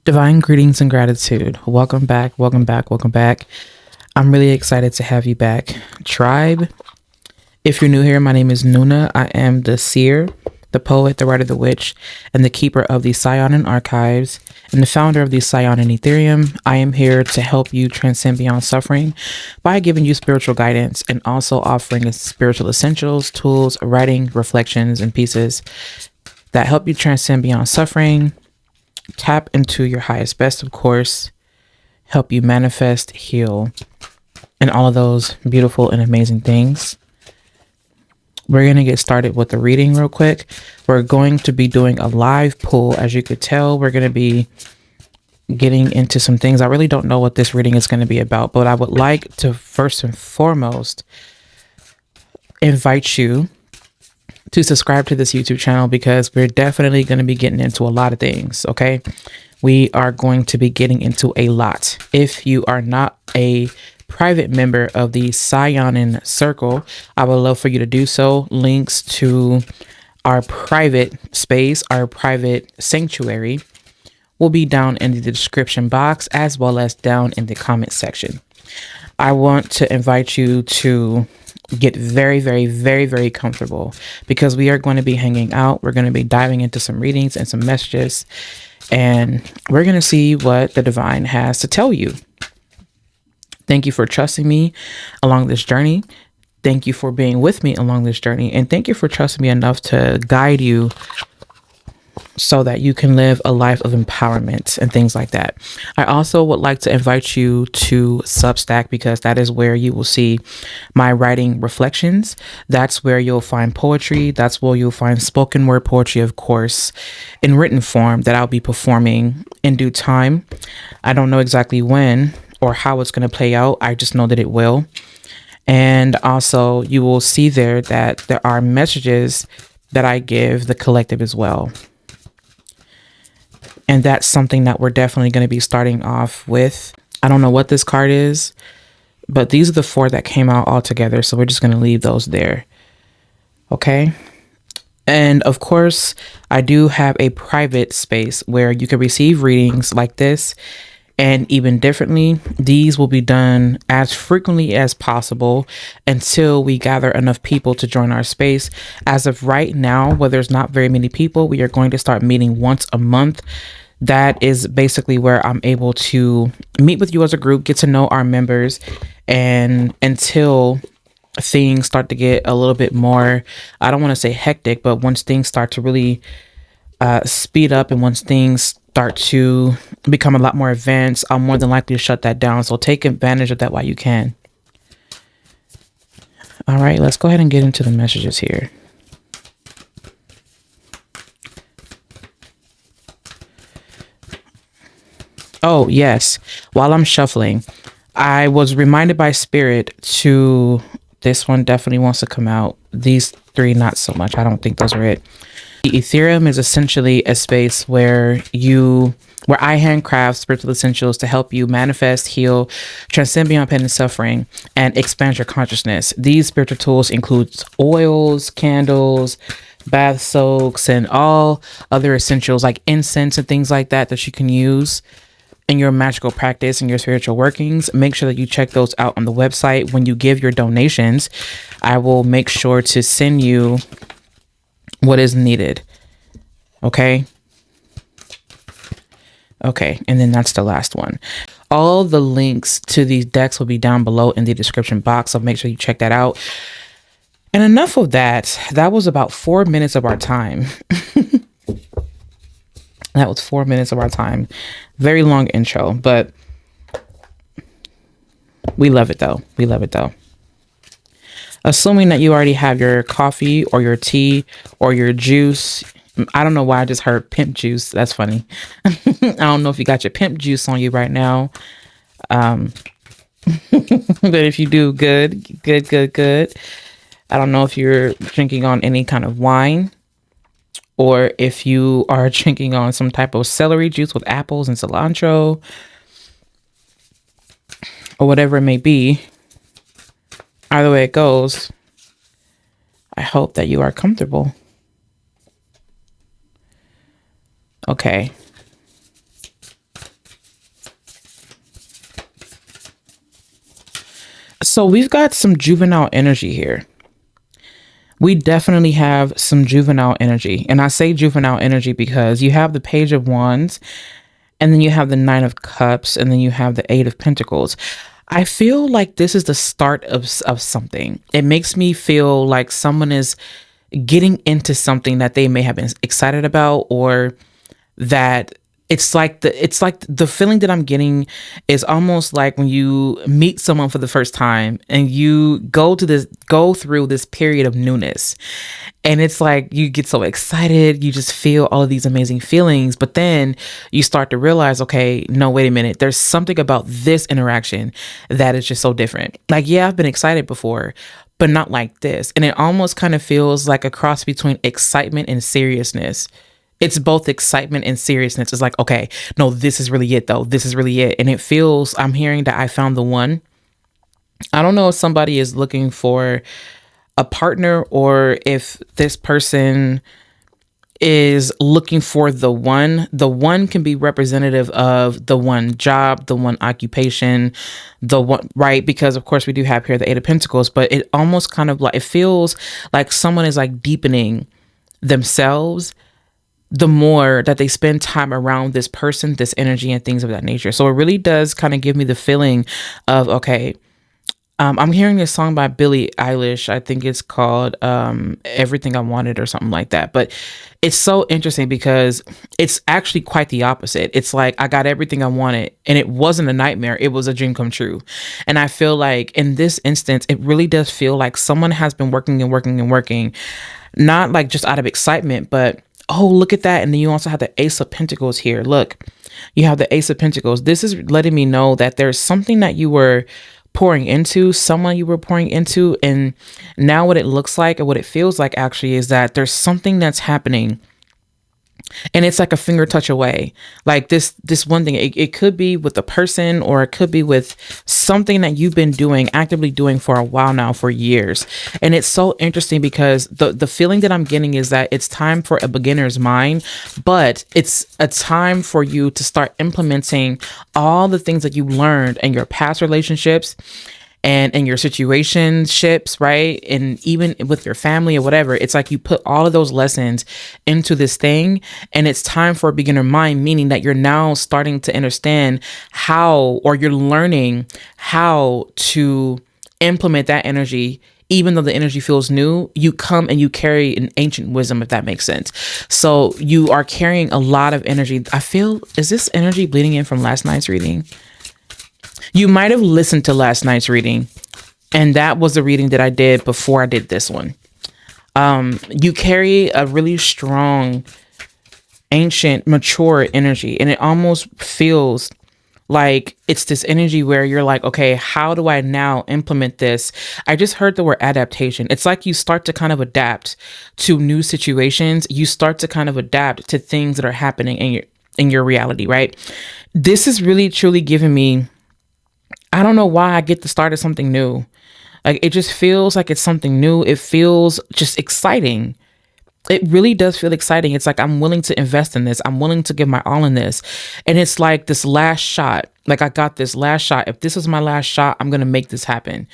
Divine greetings and gratitude. Welcome back, welcome back, welcome back. I'm really excited to have you back, tribe. If you're new here, my name is Nuna. I am the seer, the poet, the writer, the witch, and the keeper of the Saiyonan archives, and the founder of the Saiyonan Etherium. I am here to help you transcend beyond suffering by giving you spiritual guidance and also offering spiritual essentials, tools, writing, reflections, and pieces that help you transcend beyond suffering, tap into your highest best, of course, help you manifest, heal, and all of those beautiful and amazing things. We're going to get started with the reading real quick. We're going to be doing a live pull. As you could tell, we're going to be getting into some things. I really don't know what this reading is going to be about, but I would like to first and foremost invite you to subscribe to this YouTube channel because we're definitely going to be getting into a lot of things. Okay. We are going to be getting into a lot. If you are not a private member of the Saiyonan circle, I would love for you to do so. Links to our private space, our private sanctuary will be down in the description box as well as down in the comment section. I want to invite you to get very, very, very, very comfortable because we are going to be hanging out. We're going to be diving into some readings and some messages, and we're going to see what the divine has to tell you. Thank you for trusting me along this journey. Thank you for being with me along this journey. And thank you for trusting me enough to guide you so that you can live a life of empowerment and things like that. I also would like to invite you to Substack because that is where you will see my writing reflections. That's where you'll find poetry. That's where you'll find spoken word poetry, of course, in written form that I'll be performing in due time. I don't know exactly when or how it's going to play out. I just know that it will. And also you will see there that there are messages that I give the collective as well. And that's something that we're definitely going to be starting off with. I don't know what this card is, but these are the 4 that came out all together. So we're just going to leave those there. Okay. And of course, I do have a private space where you can receive readings like this and even differently. These will be done as frequently as possible until we gather enough people to join our space. As of right now, where there's not very many people, we are going to start meeting once a month. That is basically where I'm able to meet with you as a group, get to know our members, and until things start to get a little bit more, I don't want to say hectic, but once things start to really speed up and once things start to become a lot more advanced, I'm more than likely to shut that down. So take advantage of that while you can. All right, let's go ahead and get into the messages here. Oh, yes. While I'm shuffling, I was reminded by Spirit to, this one definitely wants to come out. These 3, not so much. I don't think those are it. The Etherium is essentially a space where I handcraft spiritual essentials to help you manifest, heal, transcend beyond pain and suffering, and expand your consciousness. These spiritual tools include oils, candles, bath soaks, and all other essentials like incense and things like that that you can use in your magical practice and your spiritual workings. Make sure that you check those out on the website. When you give your donations, I will make sure to send you what is needed. Okay. Okay. And then that's the last one. All the links to these decks will be down below in the description box. So make sure you check that out. And enough of that. That was about 4 minutes of our time. That was 4 minutes of our time. Very long intro, but we love it though. We love it though. Assuming that you already have your coffee or your tea or your juice. I don't know why I just heard pimp juice. That's funny. I don't know if you got your pimp juice on you right now. But if you do, good. I don't know if you're drinking on any kind of wine or if you are drinking on some type of celery juice with apples and cilantro or whatever it may be. Either way it goes, I hope that you are comfortable. Okay. So we've got some juvenile energy here. We definitely have some juvenile energy. And I say juvenile energy because you have the Page of Wands, and then you have the Nine of Cups, and then you have the Eight of Pentacles. I feel like this is the start of something. It makes me feel like someone is getting into something that they may have been excited about, or that it's like the feeling that I'm getting is almost like when you meet someone for the first time and you go through this period of newness, and it's like you get so excited, you just feel all of these amazing feelings, but then you start to realize, okay, no, wait a minute, there's something about this interaction that is just so different. Like, yeah, I've been excited before, but not like this. And it almost kind of feels like a cross between excitement and seriousness. It's both excitement and seriousness. It's like, okay, no, this is really it though. This is really it. And it feels, I'm hearing that I found the one. I don't know if somebody is looking for a partner, or if this person is looking for the one. The one can be representative of the one job, the one occupation, the one, right? Because of course we do have here the Eight of Pentacles, but it almost kind of like, it feels like someone is like deepening themselves the more that they spend time around this person, this energy, and things of that nature. So it really does kind of give me the feeling of, okay, I'm hearing this song by Billie Eilish. I think it's called Everything I Wanted or something like that. But it's so interesting because it's actually quite the opposite. It's like I got everything I wanted, and it wasn't a nightmare. It was a dream come true. And I feel like in this instance, it really does feel like someone has been working and working and working, not like just out of excitement, but oh, look at that. And then you also have the Ace of Pentacles here. Look, you have the Ace of Pentacles. This is letting me know that there's something that you were pouring into, someone you were pouring into. And now what it looks like, or what it feels like actually, is that there's something that's happening, and it's like a finger touch away. Like this one thing, it could be with a person, or it could be with something that you've been doing, actively doing for a while now, for years. And it's so interesting because the feeling that I'm getting is that it's time for a beginner's mind, but it's a time for you to start implementing all the things that you learned in your past relationships and in your situationships, right? And even with your family or whatever, it's like you put all of those lessons into this thing, and it's time for a beginner mind, meaning that you're now starting to understand how, or you're learning how to implement that energy. Even though the energy feels new, you come and you carry an ancient wisdom, if that makes sense. So you are carrying a lot of energy. I feel, is this energy bleeding in from last night's reading? You might have listened to last night's reading, and that was the reading that I did before I did this one. You carry a really strong, ancient, mature energy, and it almost feels like it's this energy where you're like, okay, how do I now implement this? I just heard the word adaptation. It's like you start to kind of adapt to new situations. You start to kind of adapt to things that are happening in your reality, right? This is really truly giving me, I don't know why I get the start of something new. Like, it just feels like it's something new. It feels just exciting. It really does feel exciting. It's like I'm willing to invest in this. I'm willing to give my all in this. And it's like this last shot. Like, I got this last shot. If this is my last shot, I'm going to make this happen.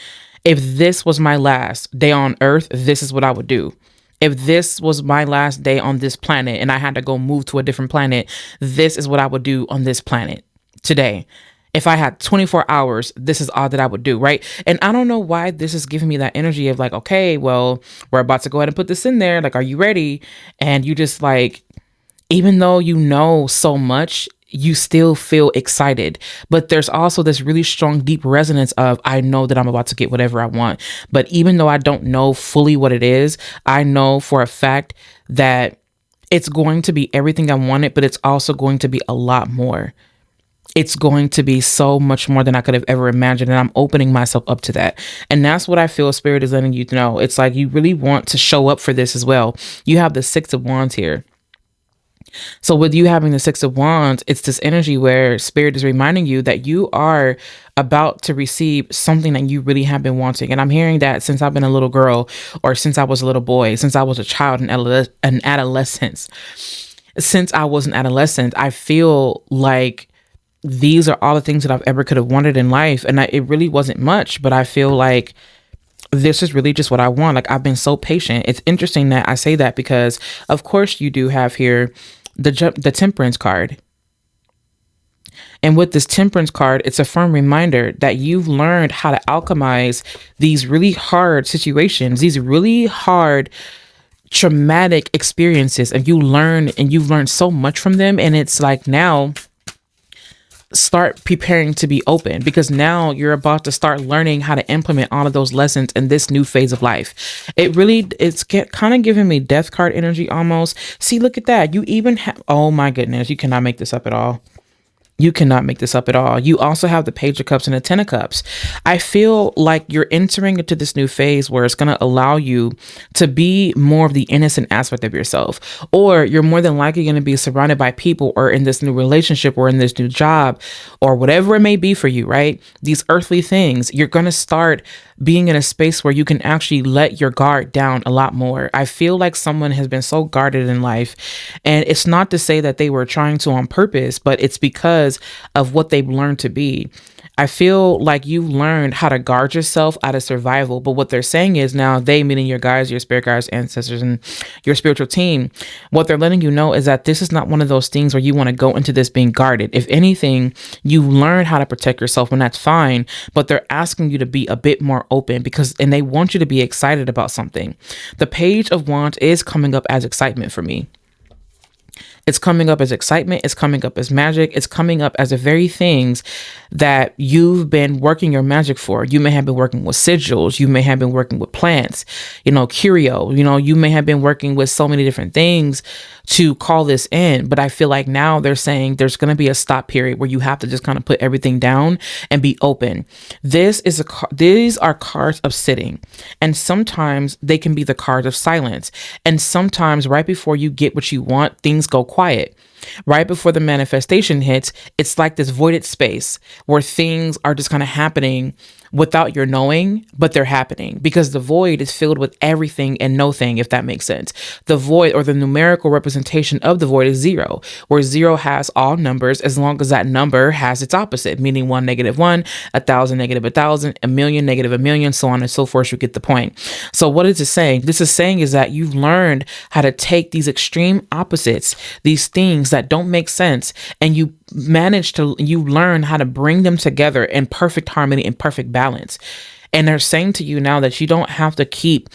If this was my last day on Earth, this is what I would do. If this was my last day on this planet and I had to go move to a different planet, this is what I would do on this planet today. If I had 24 hours, this is all that I would do, right? And I don't know why this is giving me that energy of like, okay, well, we're about to go ahead and put this in there. Like, are you ready? And you just like, even though you know so much, you still feel excited. But there's also this really strong, deep resonance of, I know that I'm about to get whatever I want. But even though I don't know fully what it is, I know for a fact that it's going to be everything I wanted, but it's also going to be a lot more. It's going to be so much more than I could have ever imagined. And I'm opening myself up to that. And that's what I feel Spirit is letting you know. It's like you really want to show up for this as well. You have the Six of Wands here. So with you having the Six of Wands, it's this energy where Spirit is reminding you that you are about to receive something that you really have been wanting. And I'm hearing that since I've been a little girl, or since I was a little boy, since I was a child and adolescence. Since I was an adolescent, I feel like these are all the things that I've ever could have wanted in life. And it really wasn't much, but I feel like this is really just what I want. Like, I've been so patient. It's interesting that I say that because, of course, you do have here the temperance card. And with this temperance card, it's a firm reminder that you've learned how to alchemize these really hard situations, these really hard traumatic experiences, and you've learned so much from them. And it's like, now start preparing to be open, because now you're about to start learning how to implement all of those lessons in this new phase of life. It's kind of giving me death card energy almost. See, look at that. You even have, oh my goodness, you cannot make this up at all. You cannot make this up at all. You also have the Page of Cups and the Ten of Cups. I feel like you're entering into this new phase where it's going to allow you to be more of the innocent aspect of yourself, or you're more than likely going to be surrounded by people, or in this new relationship, or in this new job, or whatever it may be for you, right? These earthly things, you're going to start being in a space where you can actually let your guard down a lot more. I feel like someone has been so guarded in life, and it's not to say that they were trying to on purpose, but it's because of what they've learned to be. I feel like you've learned how to guard yourself out of survival. But what they're saying is, now they, meaning your guys, your spirit guides, ancestors, and your spiritual team, what they're letting you know is that this is not one of those things where you want to go into this being guarded. If anything, you learn how to protect yourself, and that's fine. But they're asking you to be a bit more open, and they want you to be excited about something. The Page of Wands is coming up as excitement for me. It's coming up as excitement. It's coming up as magic. It's coming up as the very things that you've been working your magic for. You may have been working with sigils. You may have been working with plants, curio. You may have been working with so many different things to call this in. But I feel like now they're saying there's going to be a stop period where you have to just kind of put everything down and be open. These are cards of sitting. And sometimes they can be the cards of silence. And sometimes right before you get what you want, things go quiet. Right before the manifestation hits, it's like this voided space where things are just kind of happening without your knowing, but they're happening because the void is filled with everything and nothing, if that makes sense. The void, or the numerical representation of the void, is 0, where 0 has all numbers as long as that number has its opposite, meaning 1, -1, 1,000, -1,000, a million, -1 million, so on and so forth. You get the point. So what is it saying? This is saying is that you've learned how to take these extreme opposites, these things that don't make sense, and you learn how to bring them together in perfect harmony and perfect balance. And they're saying to you now that you don't have to keep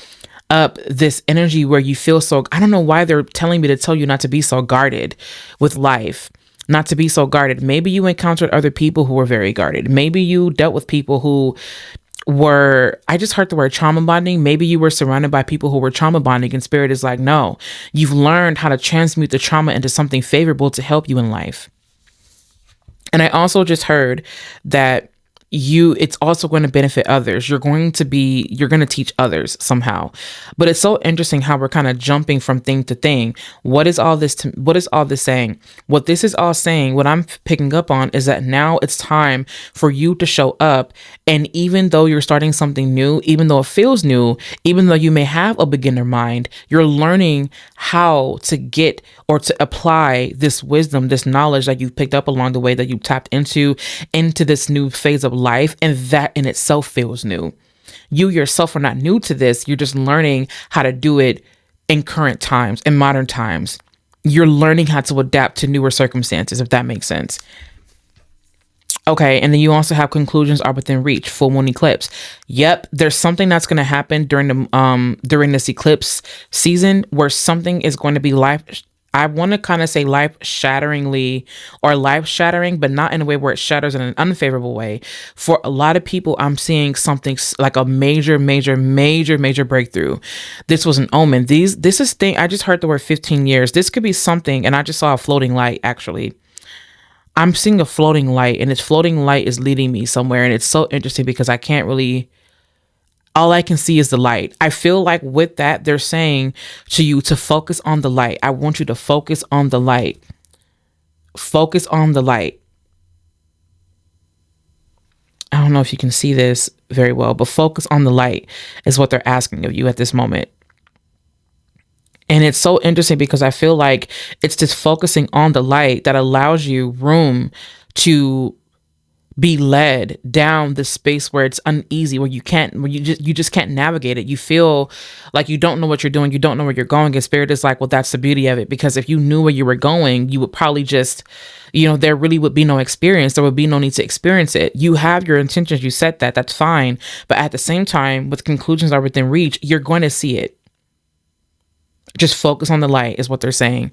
up this energy where you feel so, I don't know why they're telling me to tell you not to be so guarded with life, not to be so guarded. Maybe you encountered other people who were very guarded. Maybe you dealt with people who I just heard the word trauma bonding. Maybe you were surrounded by people who were trauma bonding, and spirit is like, no, you've learned how to transmute the trauma into something favorable to help you in life. And I also just heard that it's also going to benefit others. You're going to teach others somehow. But it's so interesting how we're kind of jumping from thing to thing. What is all this saying? What this is all saying, what I'm picking up on, is that now it's time for you to show up. And even though you're starting something new, even though it feels new, even though you may have a beginner mind, you're learning how to get or to apply this wisdom, this knowledge that you've picked up along the way, that you tapped into this new phase of life. And that in itself feels new. You yourself are not new to this. You're just learning how to do it in current times, in modern times. You're learning how to adapt to newer circumstances, if that makes sense. Okay, and then you also have conclusions are within reach, full moon eclipse. Yep, there's something that's going to happen during this eclipse season where something is going to be I want to kind of say life-shattering, but not in a way where it shatters in an unfavorable way. For a lot of people, I'm seeing something like a major, major, major, major breakthrough. This was an omen. This is thing. I just heard the word 15 years. This could be something, and I just saw a floating light, actually. I'm seeing a floating light, and this floating light is leading me somewhere. And it's so interesting because all I can see is the light. I feel like with that, they're saying to you to focus on the light. I want you to focus on the light. Focus on the light. I don't know if you can see this very well, but focus on the light is what they're asking of you at this moment. And it's so interesting because I feel like it's just focusing on the light that allows you room to be led down the space where it's uneasy, where you just can't navigate it. You feel like you don't know what you're doing, you don't know where you're going. And spirit is like, well, that's the beauty of it, because if you knew where you were going, you would probably just, there really would be no experience. There would be no need to experience it. You have your intentions, you set that's fine. But at the same time, with conclusions are within reach, you're going to see it. Just focus on the light is what they're saying.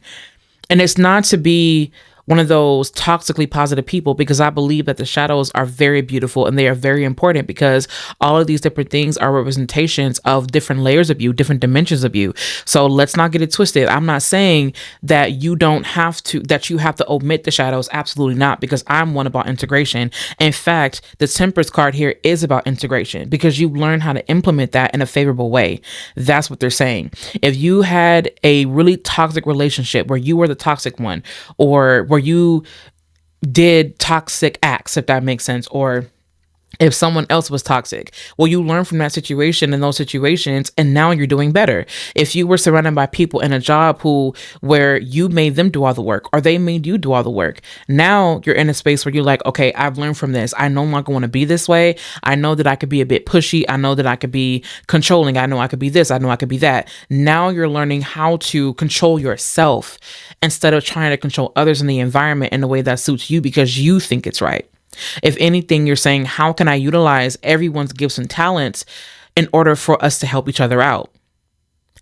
And it's not to be one of those toxically positive people, because I believe that the shadows are very beautiful and they are very important, because all of these different things are representations of different layers of you, different dimensions of you. So let's not get it twisted. I'm not saying that you have to omit the shadows. Absolutely not, because I'm one about integration. In fact, the Temperance card here is about integration, because you learn how to implement that in a favorable way. That's what they're saying. If you had a really toxic relationship where you were the toxic one, or where you did toxic acts, if that makes sense, or if someone else was toxic, well, you learn from that situation and those situations, and now you're doing better. If you were surrounded by people in a job where you made them do all the work, or they made you do all the work, now you're in a space where you're like, okay, I've learned from this. I no longer want to be this way. I know that I could be a bit pushy. I know that I could be controlling. I know I could be this. I know I could be that. Now you're learning how to control yourself instead of trying to control others in the environment in a way that suits you because you think it's right. If anything, you're saying, how can I utilize everyone's gifts and talents in order for us to help each other out?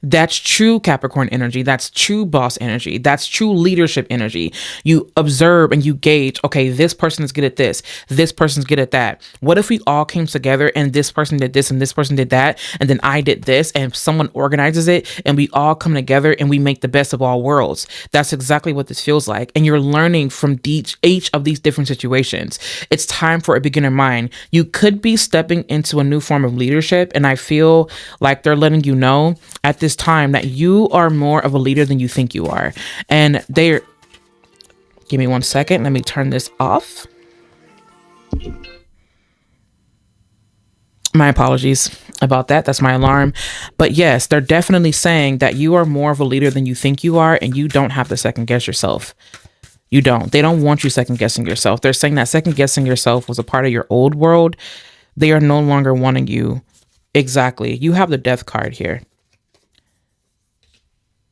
That's true Capricorn energy. That's true boss energy. That's true leadership energy. You observe and you gauge, okay, this person is good at this. This person's good at that. What if we all came together and this person did this and this person did that, and then I did this, and someone organizes it and we all come together and we make the best of all worlds? That's exactly what this feels like. And you're learning from each of these different situations. It's time for a beginner mind. You could be stepping into a new form of leadership, and I feel like they're letting you know at this time that you are more of a leader than you think you are. And give me 1 second, let me turn this off. My apologies about that. That's my alarm. But yes, they're definitely saying that you are more of a leader than you think you are, and you don't have to second guess yourself. You don't. They don't want you second guessing yourself. They're saying that second guessing yourself was a part of your old world. They are no longer wanting you. Exactly. You have the Death card here.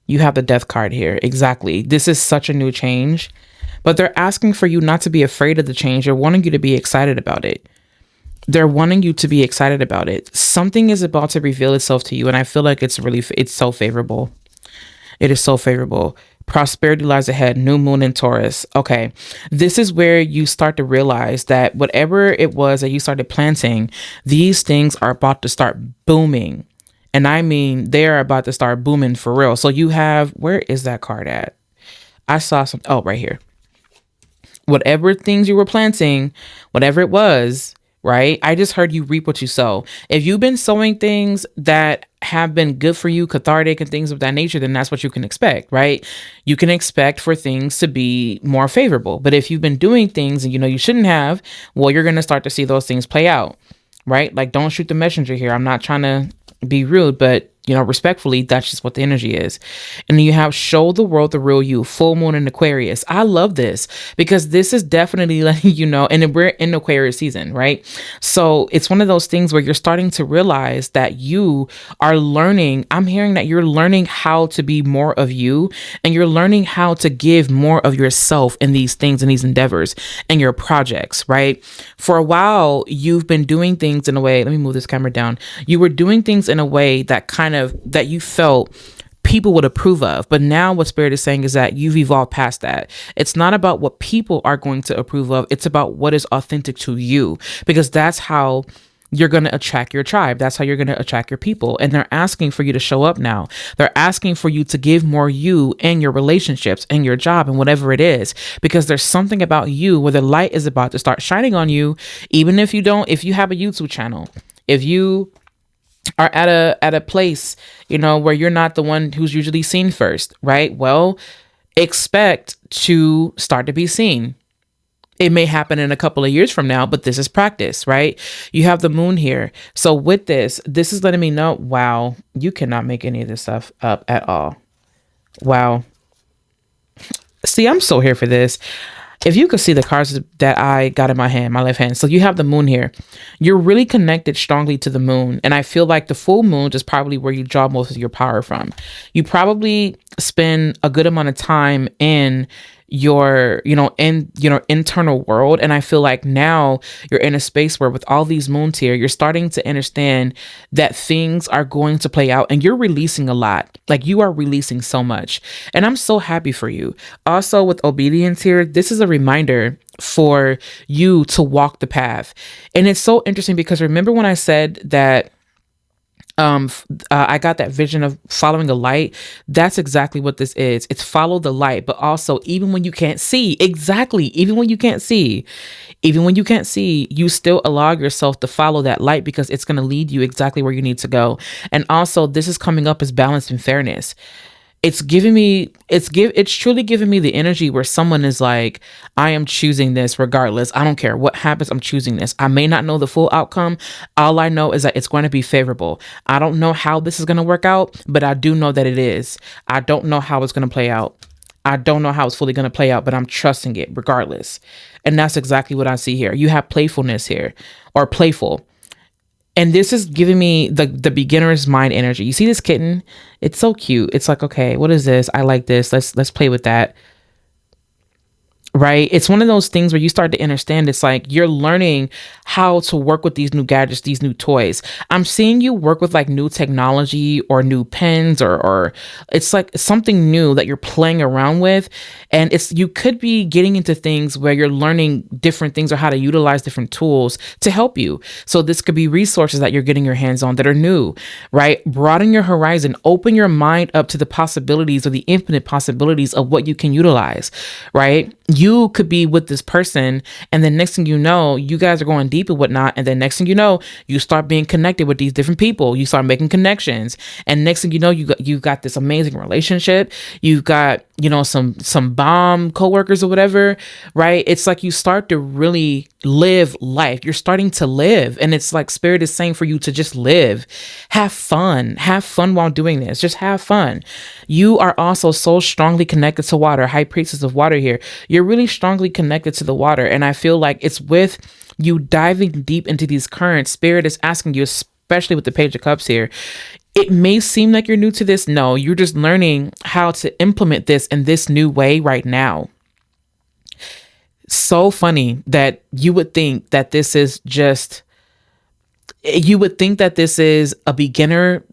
You have the Death card here. Exactly. This is such a new change, but they're asking for you not to be afraid of the change. They're wanting you to be excited about it. They're wanting you to be excited about it. Something is about to reveal itself to you, and I feel like it's so favorable. It is so favorable. Prosperity lies ahead. New moon in Taurus. Okay. This is where you start to realize that whatever it was that you started planting, these things are about to start booming. And I mean, they're about to start booming for real. So you have, where is that card at? I saw some, oh, right here. Whatever things you were planting, whatever it was, right? I just heard you reap what you sow. If you've been sowing things that have been good for you, cathartic and things of that nature, then that's what you can expect, right? You can expect for things to be more favorable. But if you've been doing things and you shouldn't have, well, you're going to start to see those things play out, right? Like, don't shoot the messenger here. I'm not trying to be rude, but respectfully, that's just what the energy is. And then you have show the world the real you, full moon in Aquarius. I love this because this is definitely letting you know, and we're in Aquarius season, right? So it's one of those things where you're starting to realize that you are learning. I'm hearing that you're learning how to be more of you, and you're learning how to give more of yourself in these things, in these endeavors and your projects, right? For a while, you've been doing things in a way, let me move this camera down. You were doing things in a way that you felt people would approve of. But now what Spirit is saying is that you've evolved past that. It's not about what people are going to approve of. It's about what is authentic to you, because that's how you're going to attract your tribe. That's how you're going to attract your people. And they're asking for you to show up now. They're asking for you to give more you in your relationships and your job and whatever it is, because there's something about you where the light is about to start shining on you. Even if you have a YouTube channel, if you are at a place, where you're not the one who's usually seen first, right? Well, expect to start to be seen. It may happen in a couple of years from now, but this is practice, right? You have the moon here. So with this is letting me know, wow, you cannot make any of this stuff up at all. Wow. See, I'm so here for this. if you could see the cards that I got in my hand, my left hand. So you have the moon here. You're really connected strongly to the moon. And I feel like the full moon is probably where you draw most of your power from. You probably spend a good amount of time in your internal world, and I feel like now you're in a space where with all these moons here, you're starting to understand that things are going to play out, and you're releasing a lot. Like, you are releasing so much, and I'm so happy for you. Also, with obedience here, this is a reminder for you to walk the path. And it's so interesting because remember when I said that I got that vision of following the light. That's exactly what this is. It's follow the light, but also even when you can't see, exactly. Even when you can't see, you still allow yourself to follow that light because it's going to lead you exactly where you need to go. And also this is coming up as balance and fairness. It's truly giving me the energy where someone is like, I am choosing this regardless. I don't care what happens. I'm choosing this. I may not know the full outcome. All I know is that it's going to be favorable. I don't know how this is going to work out, but I do know that it is. I don't know how it's going to play out. I don't know how it's fully going to play out, but I'm trusting it regardless. And that's exactly what I see here. You have playfulness here, or playful. And this is giving me the beginner's mind energy. You see this kitten? It's so cute. It's like, okay, what is this? I like this. Let's play with that. Right? It's one of those things where you start to understand. It's like you're learning how to work with these new gadgets, these new toys. I'm seeing you work with like new technology or new pens or it's like something new that you're playing around with. And you could be getting into things where you're learning different things or how to utilize different tools to help you. So this could be resources that you're getting your hands on that are new, right? Broaden your horizon, open your mind up to the possibilities or the infinite possibilities of what you can utilize, right? You could be with this person and then next thing you know, you guys are going deep and whatnot. And then next thing you know, you start being connected with these different people. You start making connections. And next thing you know, you got this amazing relationship. You've got, some bomb coworkers or whatever, right? It's like you start to really live life. You're starting to live. And it's like Spirit is saying for you to just live. Have fun while doing this. Just have fun. You are also so strongly connected to water. High Priestess of Water here. You're really strongly connected to the water. And I feel like it's with you diving deep into these currents. Spirit is asking you, especially with the Page of Cups here. It may seem like you're new to this. No, you're just learning how to implement this in this new way right now. So funny that you would think that this is a beginner,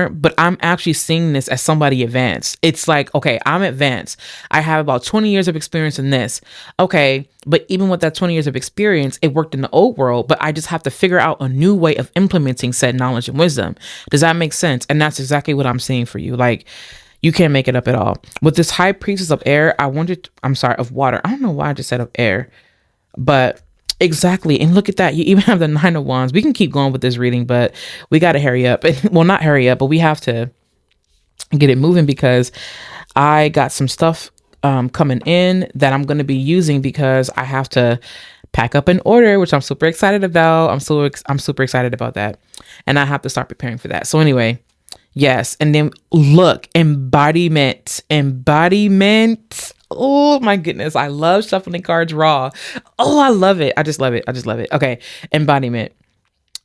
but I'm actually seeing this as somebody advanced. It's like, okay, I'm advanced. I have about 20 years of experience in this. Okay. But even with that 20 years of experience, it worked in the old world, but I just have to figure out a new way of implementing said knowledge and wisdom. Does that make sense? And that's exactly what I'm seeing for you. Like, you can't make it up at all. With this High Priestess of Air, of water. I don't know why I just said of air, but exactly. And look at that. You even have the Nine of Wands. We can keep going with this reading, but we got to hurry up. Well, not hurry up, but we have to get it moving because I got some stuff coming in that I'm going to be using because I have to pack up an order, which I'm super excited about. I'm super excited about that. And I have to start preparing for that. So anyway, yes. And then look, embodiment. Oh my goodness. I love shuffling cards raw. Oh, I love it. I just love it. Okay. Embodiment.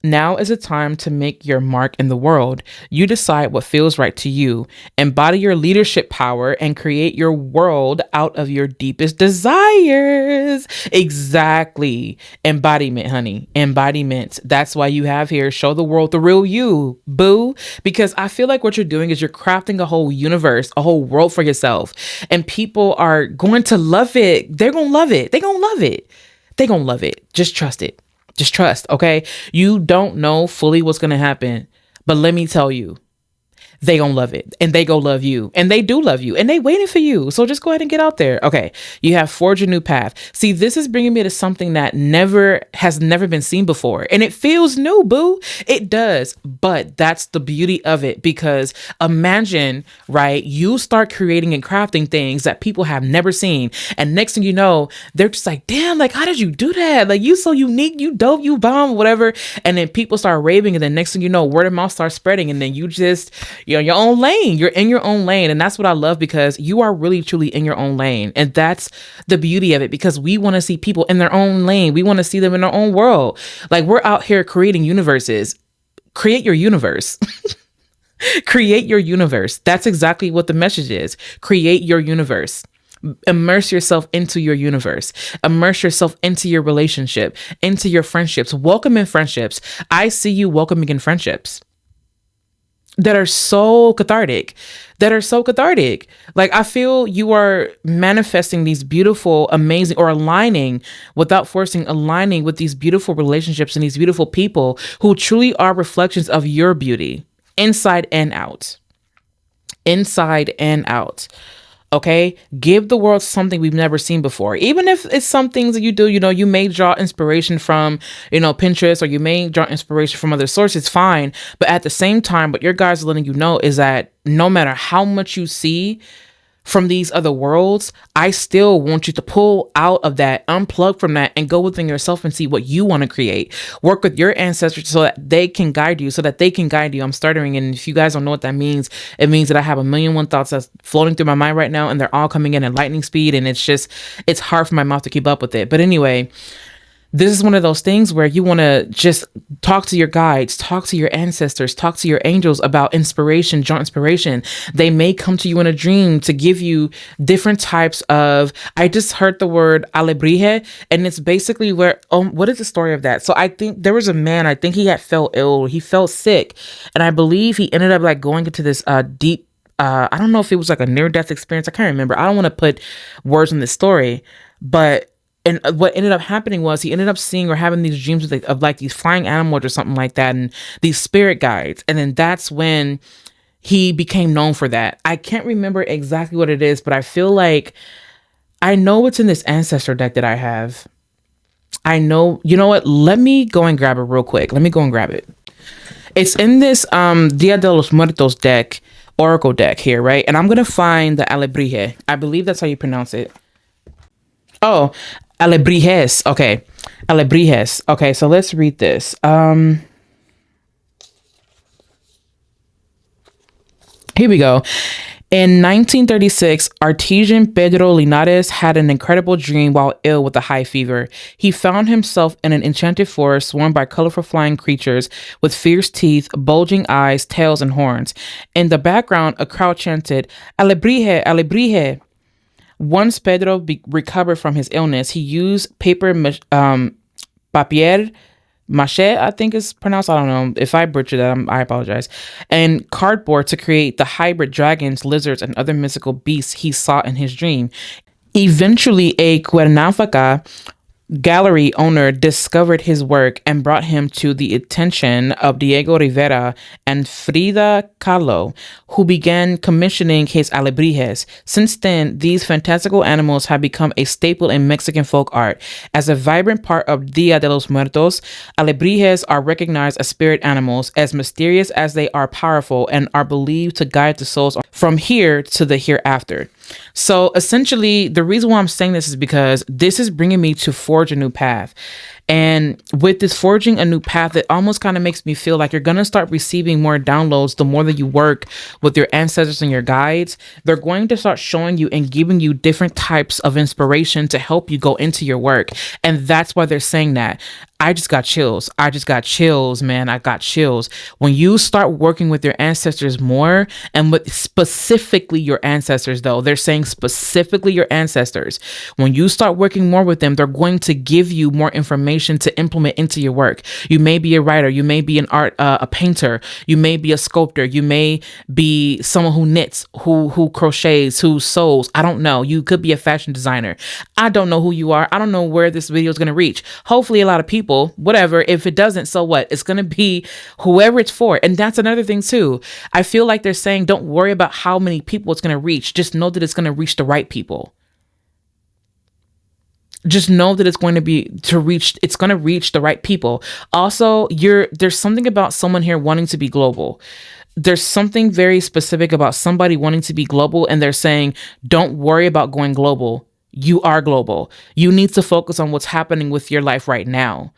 Now is a time to make your mark in the world. You decide what feels right to you. Embody your leadership power and create your world out of your deepest desires. Exactly. Embodiment, honey. Embodiment. That's why you have here, show the world the real you, boo. Because I feel like what you're doing is you're crafting a whole universe, a whole world for yourself. And people are going to love it. They're going to love it. They're going to love it. They're going to love it. Just trust it. Just trust, okay? You don't know fully what's going to happen, but let me tell you, they gonna love it and they go love you and they do love you and they waiting for you. So just go ahead and get out there. Okay. You have forged a new path. See, this is bringing me to something that has never been seen before. And it feels new, boo. It does. But that's the beauty of it, because imagine, right? You start creating and crafting things that people have never seen. And next thing you know, they're just like, damn, like, how did you do that? Like, you so unique, you dope, you bomb, whatever. And then people start raving. And then next thing you know, word of mouth starts spreading. And then you just, You're in your own lane. You're in your own lane. And that's what I love, because you are really truly in your own lane. And that's the beauty of it, because we want to see people in their own lane. We want to see them in their own world. Like, we're out here creating universes. Create your universe. Create your universe. That's exactly what the message is. Create your universe. Immerse yourself into your universe. Immerse yourself into your relationship, into your friendships. Welcome in friendships. I see you welcoming in friendships that are so cathartic, Like, I feel you are manifesting these beautiful, amazing, or aligning without forcing, aligning with these beautiful relationships and these beautiful people who truly are reflections of your beauty, inside and out. Inside and out. Okay, give the world something we've never seen before. Even if it's some things that you do, you may draw inspiration from, Pinterest, or you may draw inspiration from other sources, fine. But at the same time, what your guys are letting you know is that no matter how much you see from these other worlds, I still want you to pull out of that, unplug from that, and go within yourself and see what you want to create. Work with your ancestors so that they can guide you, I'm stuttering. And if you guys don't know what that means, it means that I have 1,000,001 thoughts that's floating through my mind right now, and they're all coming in at lightning speed. And it's hard for my mouth to keep up with it. But anyway, this is one of those things where you want to just talk to your guides, talk to your ancestors, talk to your angels about inspiration, joint inspiration. They may come to you in a dream to give you different types of, I just heard the word alebrije, and it's basically where, what is the story of that? So I think there was a man, I think he had fell ill, he fell sick, and I believe he ended up like going into this deep, I don't know if it was like a near-death experience. I can't remember. I don't want to put words in this story, but and what ended up happening was he ended up seeing or having these dreams of like these flying animals or something like that, and these spirit guides. And then that's when he became known for that. I can't remember exactly what it is, but I feel like I know what's in this ancestor deck that I have. I know, you know what? Let me go and grab it real quick. Let me go and grab it. It's in this Dia de los Muertos deck, Oracle deck here, right? And I'm going to find the alebrije. I believe that's how you pronounce it. Oh, alebrijes. Okay. Alebrijes. Okay, so let's read this. Here we go. In 1936, artisan Pedro Linares had an incredible dream while ill with a high fever. He found himself in an enchanted forest swarmed by colorful flying creatures with fierce teeth, bulging eyes, tails, and horns. In the background, a crowd chanted, "Alebrije, alebrije." Once Pedro recovered from his illness, he used papier mache, I think it's pronounced. I don't know. If I butcher that, I apologize. And cardboard to create the hybrid dragons, lizards, and other mystical beasts he saw in his dream. Eventually, a Cuernavaca gallery owner discovered his work and brought him to the attention of Diego Rivera and Frida Kahlo, who began commissioning his alebrijes. Since then, these fantastical animals have become a staple in Mexican folk art. As a vibrant part of Dia de los Muertos, alebrijes are recognized as spirit animals, as mysterious as they are powerful, and are believed to guide the souls from here to the hereafter. So essentially, the reason why I'm saying this is because this is bringing me to forge a new path. And with this forging a new path, it almost kind of makes me feel like you're going to start receiving more downloads the more that you work with your ancestors and your guides. They're going to start showing you and giving you different types of inspiration to help you go into your work. And that's why they're saying that. I just got chills. Man. I got chills. When you start working with your ancestors more, and with specifically your ancestors, though, they're saying specifically your ancestors. When you start working more with them, they're going to give you more information to implement into your work. You may be a writer. You may be a painter. You may be a sculptor. You may be someone who knits, who crochets, who sews. I don't know. You could be a fashion designer. I don't know who you are. I don't know where this video is going to reach. Hopefully a lot of people, whatever. If it doesn't, so what? It's going to be whoever it's for. And that's another thing too. I feel like they're saying, don't worry about how many people it's going to reach. Just know that it's going to reach the right people. Just know that it's going to reach the right people. Also, there's something about someone here wanting to be global. There's something very specific about somebody wanting to be global, and they're saying, don't worry about going global. You are global. You need to focus on what's happening with your life right now.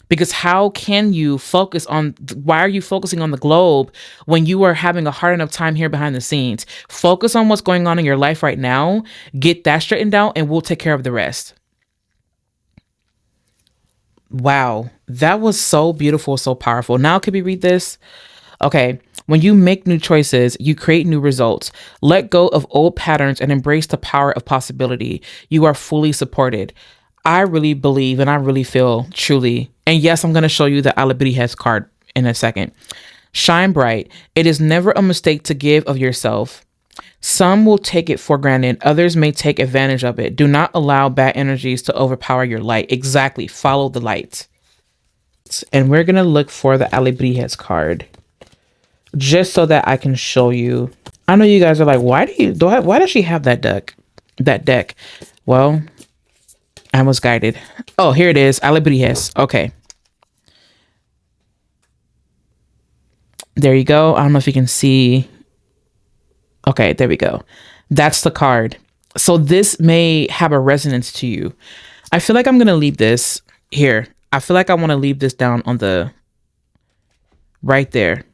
Because how can you focus on, why are you focusing on the globe when you are having a hard enough time here behind the scenes? Focus on what's going on in your life right now, get that straightened out, and we'll take care of the rest. Wow, that was so beautiful, so powerful. Now, could we read this? Okay. When you make new choices, you create new results. Let go of old patterns and embrace the power of possibility. You are fully supported. I really believe and I really feel truly. And yes, I'm going to show you the Alabrijes card in a second. Shine bright. It is never a mistake to give of yourself. Some will take it for granted. Others may take advantage of it. Do not allow bad energies to overpower your light. Exactly. Follow the light. And we're going to look for the Alabrijes card, just so that I can show you. I know you guys are like, why does she have that deck? Well, I was guided. Oh, here it is. Alabrijes. Okay. There you go. I don't know if you can see. Okay, there we go. That's the card. So this may have a resonance to you. I feel like I'm going to leave this here. I feel like I want to leave this down on the right there,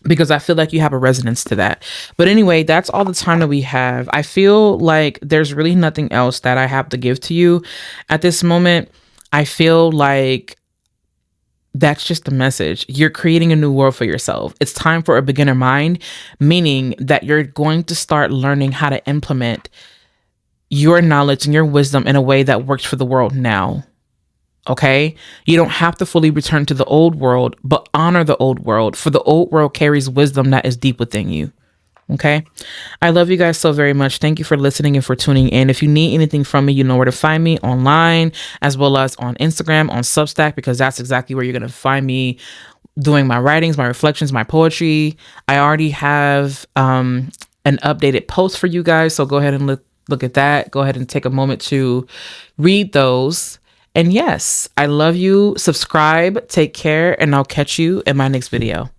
because I feel like you have a resonance to that. But anyway, that's all the time that we have. I feel like there's really nothing else that I have to give to you at this moment. I feel like that's just the message. You're creating a new world for yourself. It's time for a beginner mind, meaning that you're going to start learning how to implement your knowledge and your wisdom in a way that works for the world now. Okay? You don't have to fully return to the old world, but honor the old world, for the old world carries wisdom that is deep within you. Okay? I love you guys so very much. Thank you for listening and for tuning in. If you need anything from me, you know where to find me online, as well as on Instagram, on Substack, because that's exactly where you're going to find me doing my writings, my reflections, my poetry. I already have an updated post for you guys, so go ahead and look at that. Go ahead and take a moment to read those. And yes, I love you. Subscribe, take care, and I'll catch you in my next video.